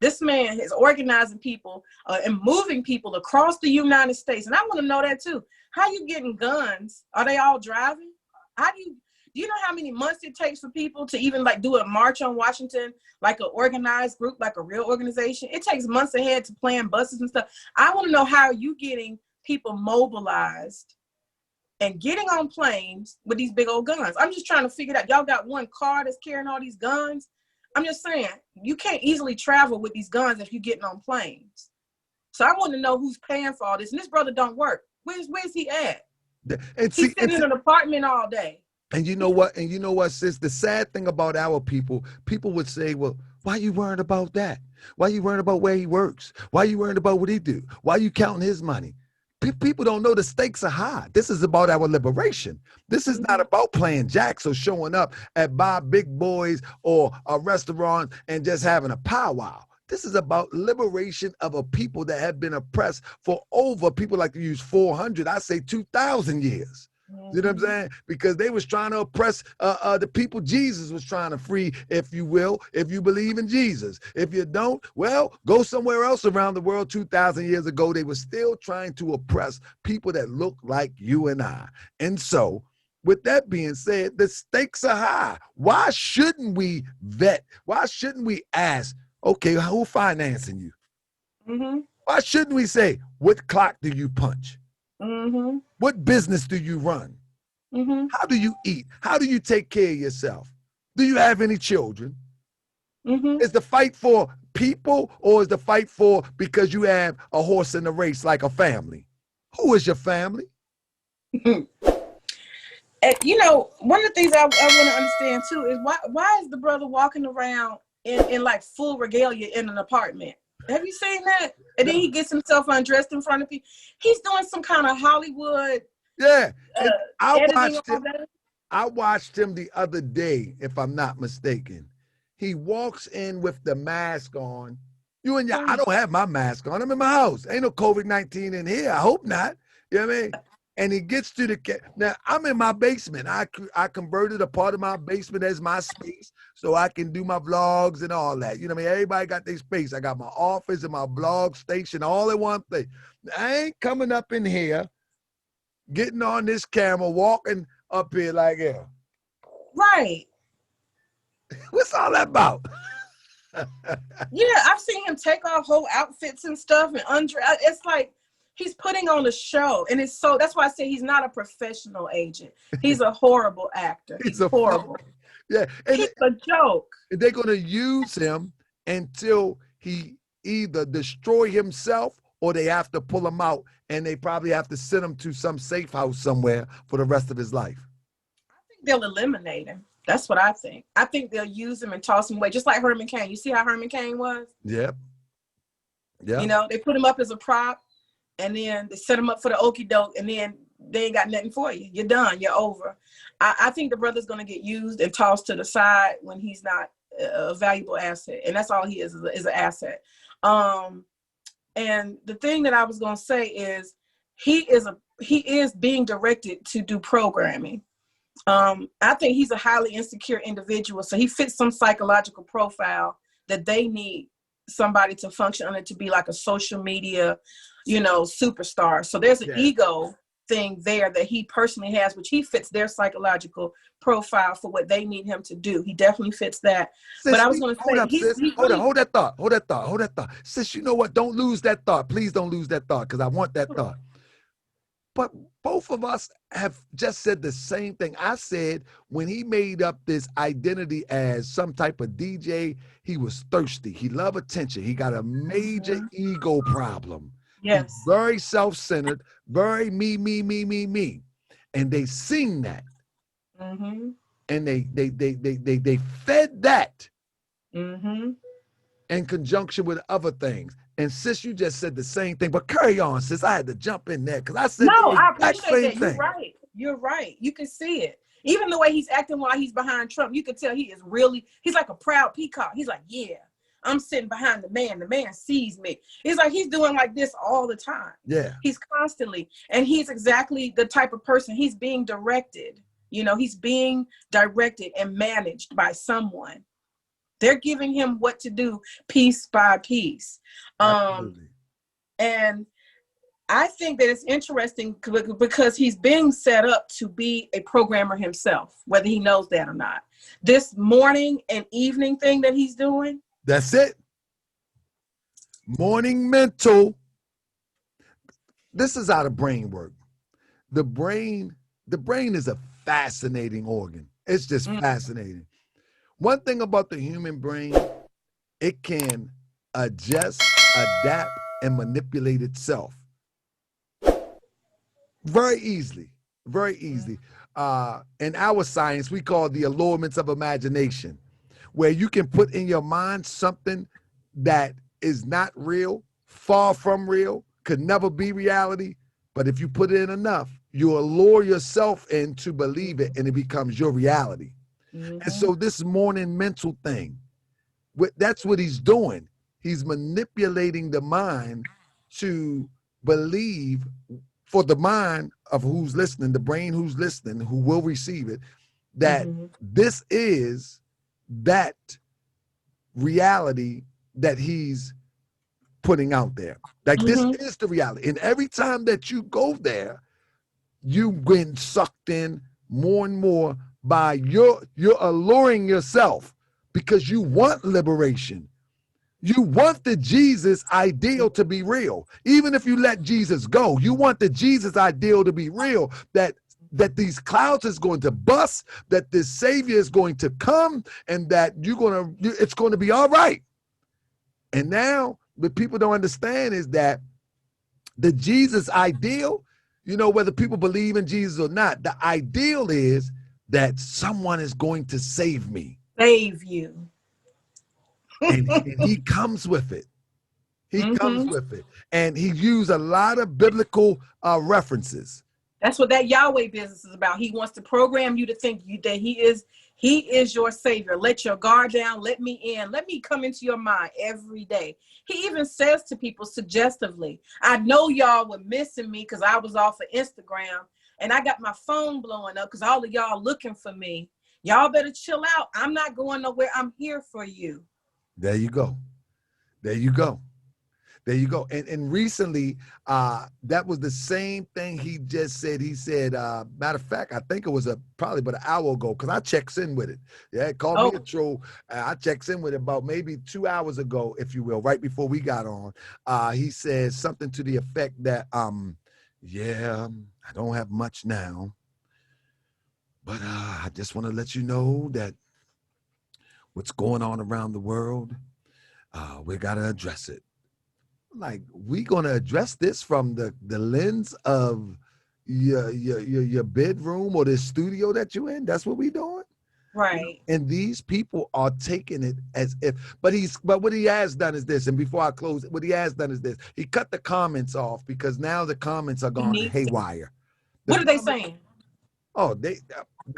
This man is organizing people and moving people across the United States. And I want to know that too. How you getting guns? Are they all driving? Do you know how many months it takes for people to even do a march on Washington, like an organized group, like a real organization? It takes months ahead to plan buses and stuff. I want to know how you getting people mobilized and getting on planes with these big old guns. I'm just trying to figure it out. Y'all got one car that's carrying all these guns. I'm just saying, you can't easily travel with these guns if you're getting on planes. So I want to know who's paying for all this. And this brother don't work. Where's he at? He's sitting in an apartment all day. And you know what? And you know what, sis? The sad thing about our people would say, well, why are you worrying about that? Why are you worrying about where he works? Why are you worrying about what he do? Why are you counting his money? People don't know the stakes are high. This is about our liberation. This is not about playing jacks or showing up at Bob Big Boys or a restaurant and just having a powwow. This is about liberation of a people that have been oppressed for over, people like to use 400, I say 2,000 years. You know what I'm saying? Because they was trying to oppress the people Jesus was trying to free, if you will, if you believe in Jesus. If you don't, well, go somewhere else around the world. 2,000 years ago, they were still trying to oppress people that look like you and I. And so, with that being said, the stakes are high. Why shouldn't we vet? Why shouldn't we ask, okay, who's financing you? Why shouldn't we say, what clock do you punch? What business do you run? How do you eat? How do you take care of yourself? Do you have any children? Is the fight for people, or is the fight for because you have a horse in the race like a family? Who is your family? You know, one of the things I want to understand too is why is the brother walking around in like full regalia in an apartment? Have you seen that? And then he gets himself undressed in front of people. He's doing some kind of Hollywood. Yeah, I watched him the other day, if I'm not mistaken. He walks in with the mask on. I don't have my mask on. I'm in my house. Ain't no COVID-19 in here. I hope not. You know what I mean? And he gets to now I'm in my basement. I converted a part of my basement as my space so I can do my vlogs and all that. You know what I mean? Everybody got their space. I got my office and my blog station all in one place. I ain't coming up in here, getting on this camera, walking up here like, yeah. Right. What's all that about? Yeah, I've seen him take off whole outfits and stuff and undress. It's like he's putting on a show, and that's why I say he's not a professional agent. He's a horrible actor. He's horrible. Yeah, and he's a joke. They're gonna use him until he either destroy himself or they have to pull him out, and they probably have to send him to some safe house somewhere for the rest of his life. I think they'll eliminate him. That's what I think. I think they'll use him and toss him away, just like Herman Cain. You see how Herman Cain was? Yep. Yeah. You know, they put him up as a prop, and then they set him up for the okie doke, and then they ain't got nothing for you. You're done. You're over. I think the brother's going to get used and tossed to the side when he's not a valuable asset, and that's all he is an asset. And the thing that I was going to say is he is being directed to do programming. I think he's a highly insecure individual, so he fits some psychological profile that they need somebody to function under, to be like a social media, superstar. So there's an ego thing there that he personally has, which he fits their psychological profile for what they need him to do. He definitely fits that. Sis, but I was going to say, hold that thought. Sis, you know what? Don't lose that thought. Please don't lose that thought, because I want that thought. But both of us have just said the same thing. I said when he made up this identity as some type of DJ, he was thirsty. He loved attention. He got a major ego problem. Yes. He's very self-centered, very me. And they sing that. And they fed that in conjunction with other things. And sis, you just said the same thing, but carry on, sis. I had to jump in there because I said I appreciate that. You're right. You can see it. Even the way he's acting while he's behind Trump, you can tell he's like a proud peacock. He's like, yeah, I'm sitting behind the man. The man sees me. It's like he's doing like this all the time. Yeah. He's constantly, and he's exactly the type of person. He's being directed. He's being directed and managed by someone. They're giving him what to do piece by piece. And I think that it's interesting because he's being set up to be a programmer himself, whether he knows that or not. This morning and evening thing that he's doing. That's it. Morning mental. This is how the brain works. The brain is a fascinating organ. It's just fascinating. One thing about the human brain, it can adjust, adapt, and manipulate itself very easily. In our science, we call the allurements of imagination, where you can put in your mind something that is not real, far from real, could never be reality. But if you put it in enough, you allure yourself in to believe it, and it becomes your reality. And so this morning mental thing, that's what he's doing. He's manipulating the mind to believe, for the mind, of who's listening, the brain who's listening, who will receive it, that this is that reality that he's putting out there. Like this is the reality. And every time that you go there, you get sucked in more and more by you're alluring yourself because you want liberation. You want the Jesus ideal to be real. Even if you let Jesus go, you want the Jesus ideal to be real, that these clouds is going to bust, that this Savior is going to come, and that it's going to be all right. And now what people don't understand is that the Jesus ideal, you know, whether people believe in Jesus or not, the ideal is that someone is going to save me. Save you. And he comes with it. He comes with it. And he used a lot of biblical references. That's what that Yahweh business is about. He wants to program you to think that he is your savior. Let your guard down. Let me in. Let me come into your mind every day. He even says to people suggestively, I know y'all were missing me because I was off of Instagram and I got my phone blowing up because all of y'all looking for me. Y'all better chill out. I'm not going nowhere. I'm here for you. There you go. There you go. There you go. And recently, that was the same thing he just said. He said, matter of fact, I think it was probably about an hour ago, because I checks in with it. Yeah, called me a troll. I checks in with it about maybe 2 hours ago, if you will, right before we got on. He said something to the effect that, yeah, I don't have much now, but I just want to let you know that what's going on around the world, we got to address it. Like, we gonna address this from the lens of your bedroom or the studio that you're in? That's what we doing, right? And these people are taking it as if. But what he has done is this. And before I close, what he has done is this. He cut the comments off because now the comments are gone haywire. What are they saying? Oh, the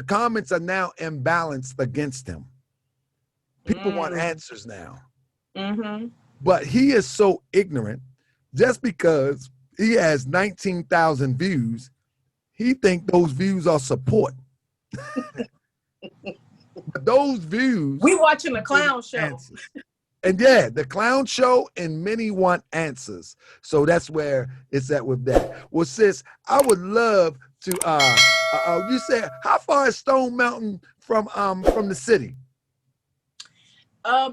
comments are now imbalanced against him. People want answers now. But he is so ignorant. Just because he has 19,000 views, he think those views are support. But those views, we watching the clown show. Answers. And yeah, the clown show, and many want answers. So that's where it's at with that. Well, sis, I would love to. You said, how far is Stone Mountain from the city?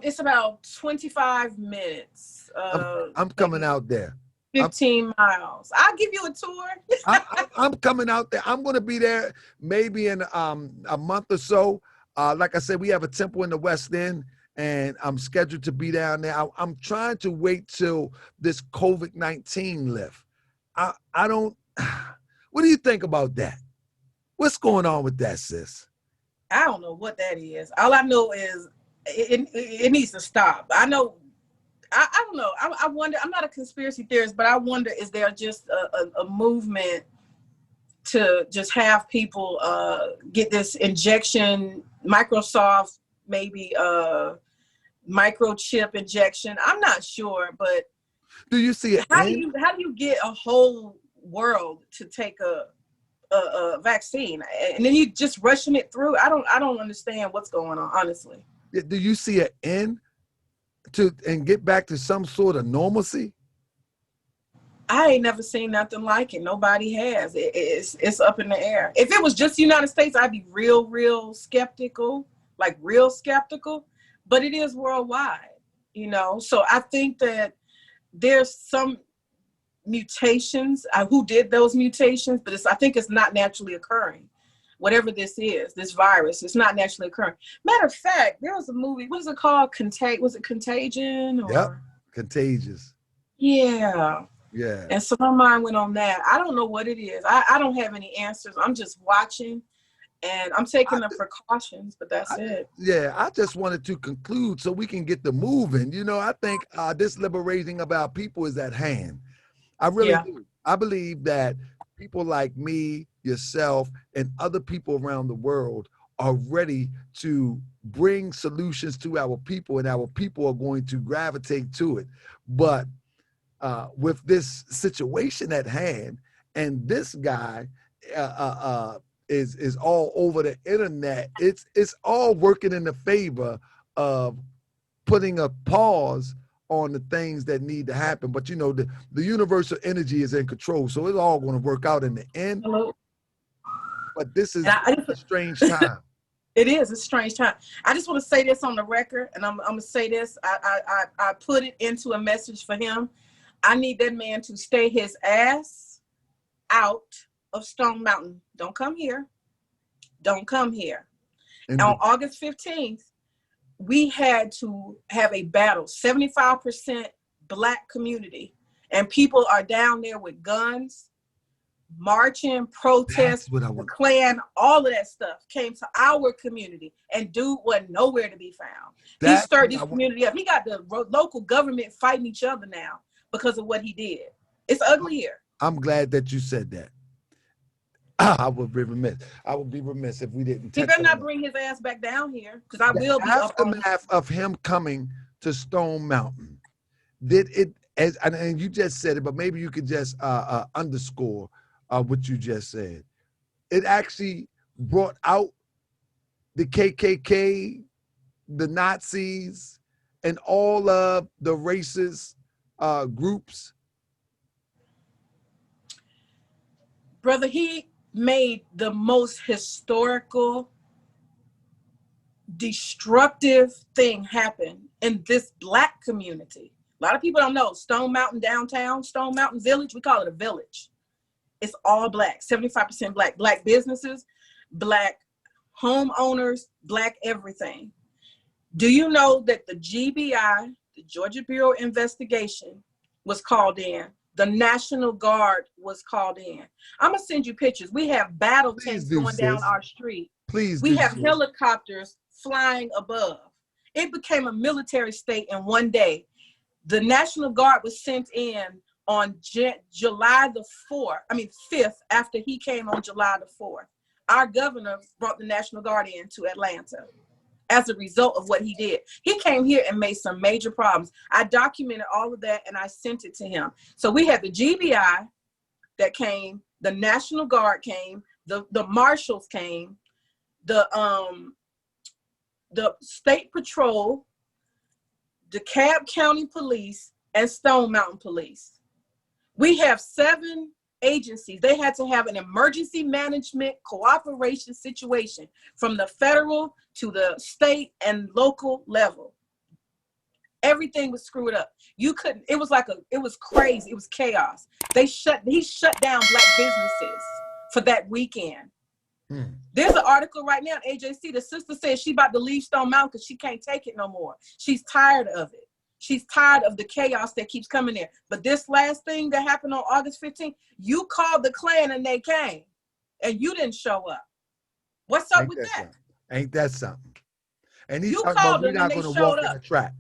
It's about 25 minutes. I'm coming out there. 15 miles. I'll give you a tour. I'm coming out there. I'm going to be there maybe in a month or so. Like I said, we have a temple in the West End, and I'm scheduled to be down there. I'm trying to wait till this COVID-19 lift. I don't. What do you think about that? What's going on with that, sis? I don't know what that is. All I know is it needs to stop. I know. I don't know. I wonder. I'm not a conspiracy theorist, but I wonder: is there just a movement to just have people get this injection? Microsoft maybe microchip injection. I'm not sure, but do you see it? How do you get a whole world to take a vaccine and then you just rushing it through? I don't understand what's going on, honestly. Do you see an end to and get back to some sort of normalcy? I ain't never seen nothing like it. Nobody has. It's up in the air. If it was just the United States, I'd be real skeptical, like real skeptical. But it is worldwide, you know. So I think that there's some mutations. Who did those mutations? But I think it's not naturally occurring. Whatever this is, this virus, it's not naturally occurring. Matter of fact, there was a movie. What is it called? Was it Contagion? Or? Yep, Contagious. Yeah. Yeah. And so my mind went on that. I don't know what it is. I don't have any answers. I'm just watching and I'm taking the precautions, but that's it. Yeah, I just wanted to conclude so we can get the moving. You know, I think this liberating of our people is at hand. I really do. I believe that people like me, yourself, and other people around the world are ready to bring solutions to our people, and our people are going to gravitate to it. But with this situation at hand, and this guy is all over the internet, it's all working in the favor of putting a pause on the things that need to happen. But you know, the universal energy is in control, so it's all going to work out in the end. Hello. But this is a strange time. It is a strange time. I just want to say this on the record, and I'm gonna say this. I put it into a message for him. I need that man to stay his ass out of Stone Mountain. Don't come here. Don't come here. On August 15th, we had to have a battle. 75% Black community, and people are down there with guns, marching, protest, the Klan, all of that stuff came to our community, and dude wasn't nowhere to be found. He stirred this community up. He got the local government fighting each other now because of what he did. It's ugly here. I'm glad that you said that. I would be remiss if we didn't. He better not bring his ass back down here, because I will be up on aftermath of him coming to Stone Mountain. Did it, and you just said it, but maybe you could just underscore what you just said. It actually brought out the KKK, the Nazis, and all of the racist groups. Brother, he made the most historical, destructive thing happen in this Black community. A lot of people don't know Stone Mountain downtown, Stone Mountain Village, we call it a village. It's all Black, 75% Black. Black businesses, Black homeowners, Black everything. Do you know that the GBI, the Georgia Bureau of Investigation, was called in? The National Guard was called in. I'm gonna send you pictures. We have battle tanks going down our street. We have helicopters flying above. It became a military state in one day. The National Guard was sent in on July the 5th, after he came on July the 4th. Our governor brought the National Guard in to Atlanta as a result of what he did. He came here and made some major problems. I documented all of that and I sent it to him. So we had the GBI that came, the National Guard came, the marshals came, the State Patrol, DeKalb County Police, and Stone Mountain Police. We have 7 agencies. They had to have an emergency management cooperation situation from the federal to the state and local level. Everything was screwed up. You couldn't, it was crazy. It was chaos. He shut down Black businesses for that weekend. There's an article right now in AJC. The sister says she about to leave Stone Mountain because she can't take it no more. She's tired of it. She's tired of the chaos that keeps coming there. But this last thing that happened on August 15th, you called the Klan and they came, and you didn't show up. What's up with that? Ain't that something? And he's you talking about we're not going to walk in a trap.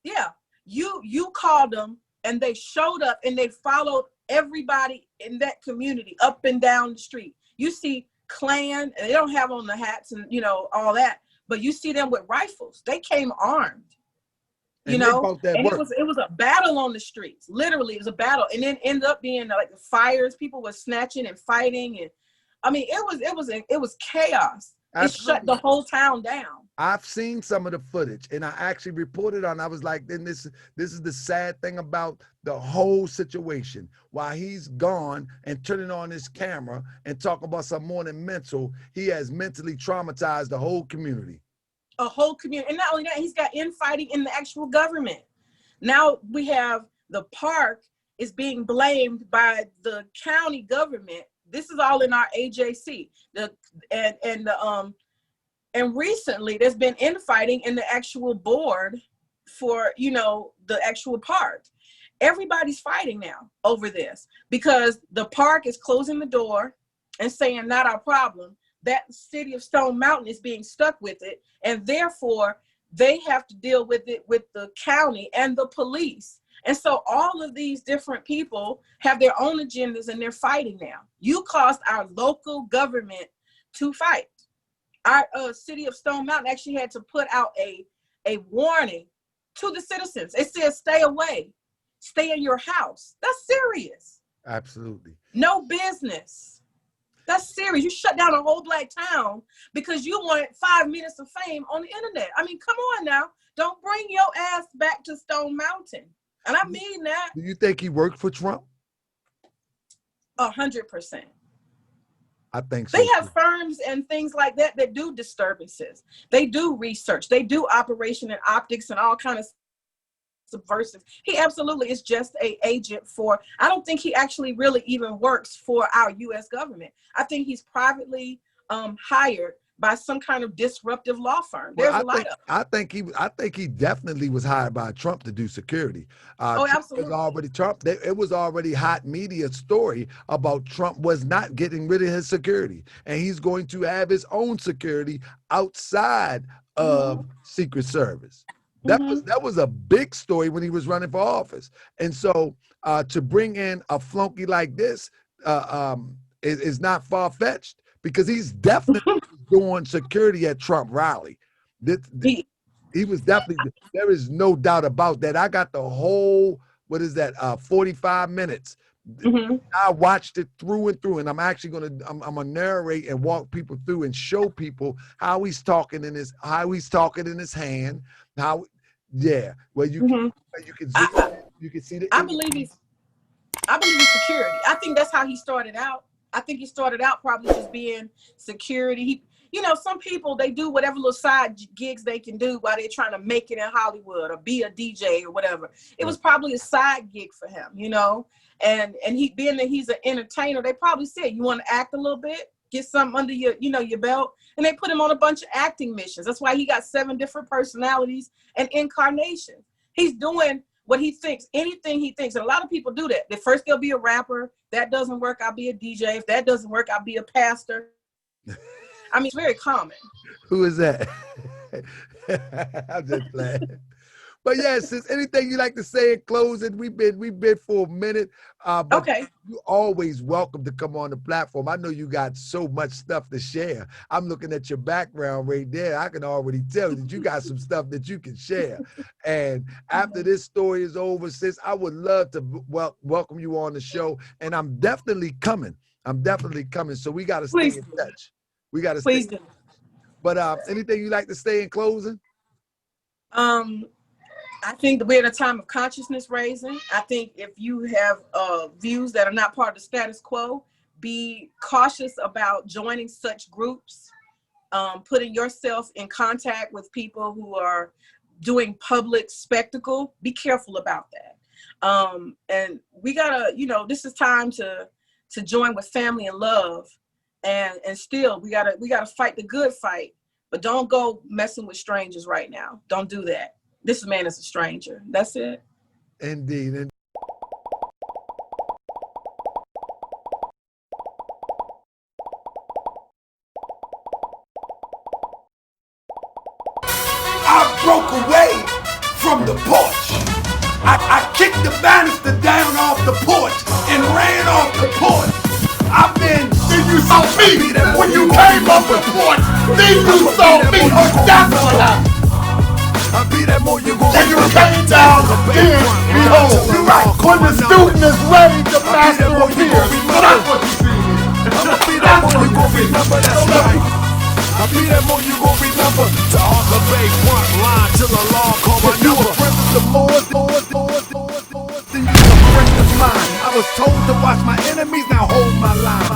Yeah, you called them and they showed up and they followed everybody in that community up and down the street. You see Klan, and they don't have on the hats and all that, but you see them with rifles. They came armed. And it was a battle on the streets. Literally, it was a battle, and then ended up being like the fires. People were snatching and fighting, and I mean, it was chaos. It shut the whole town down. I've seen some of the footage, and I actually reported on. I was like, then this is the sad thing about the whole situation. While he's gone and turning on his camera and talking about some more than mental, he has mentally traumatized the whole community. A whole community. And not only that, he's got infighting in the actual government. Now we have the park is being blamed by the county government. This is all in our AJC. And recently there's been infighting in the actual board for, the actual park. Everybody's fighting now over this because the park is closing the door and saying, not our problem. That city of Stone Mountain is being stuck with it, and therefore they have to deal with it with the county and the police. And so all of these different people have their own agendas and they're fighting now. You caused our local government to fight. Our city of Stone Mountain actually had to put out a warning to the citizens. It says, stay away, stay in your house. That's serious. Absolutely. No business. That's serious. You shut down a whole black town because you wanted 5 minutes of fame on the internet. I mean, come on now. Don't bring your ass back to Stone Mountain. And I mean that. Do you think he worked for Trump? 100%. I think so. They have firms and things like that that do disturbances. They do research. They do operation and optics and all kind of subversive. He absolutely is just an agent for, I don't think he actually really even works for our U.S. government. I think he's privately hired by some kind of disruptive law firm. There's a lot of. I think he definitely was hired by Trump to do security. Oh, absolutely. It was already hot media story about Trump was not getting rid of his security, and he's going to have his own security outside of Secret Service. That was a big story when he was running for office. And so to bring in a flunky like this is not far-fetched, because he's definitely doing security at Trump rally. He was definitely, there is no doubt about that. I got the whole, 45 minutes. I watched it through and through, and I'm actually I'm gonna narrate and walk people through and show people how he's talking in his hand, well, you can see the. I believe he's security. I think that's how he started out. I think he started out probably just being security. Some people, they do whatever little side gigs they can do while they're trying to make it in Hollywood or be a DJ or whatever. It was probably a side gig for him, and he, being that he's an entertainer, they probably said, you want to act a little bit, get something under your belt. And they put him on a bunch of acting missions. That's why he got 7 different personalities and incarnations. He's doing what he thinks, anything he thinks. And a lot of people do that. At first they'll be a rapper. That doesn't work, I'll be a DJ. If that doesn't work, I'll be a pastor. I mean, it's very common. Who is that? I'm just playing. But yes, sis, anything you like to say in closing? We've been for a minute. But okay. You're always welcome to come on the platform. I know you got so much stuff to share. I'm looking at your background right there. I can already tell that you got some stuff that you can share. And after this story is over, sis, I would love to welcome you on the show. And I'm definitely coming. So we got to stay in touch. We got to stay. Please do. But anything you like to say in closing? I think that we're at a time of consciousness raising. I think if you have views that are not part of the status quo, be cautious about joining such groups, putting yourself in contact with people who are doing public spectacle. Be careful about that. And we gotta, this is time to join with family and love. And still, we gotta fight the good fight, but don't go messing with strangers right now. Don't do that. This man is a stranger. That's it. Indeed. I broke away from the porch. I kicked the banister down off the porch and ran off the porch. Then you saw me when you came off the porch. Then you saw me. Oh, that's what happened. When you came down, then behold, you're right. When the student is ready, the master appears. So that's what you see. That's what you remember. I'll be that more you gon' remember. Taharkabey front line till the law call my You a friend of the Moors, then you a friend of mine. I was told to watch my enemies, now hold my line.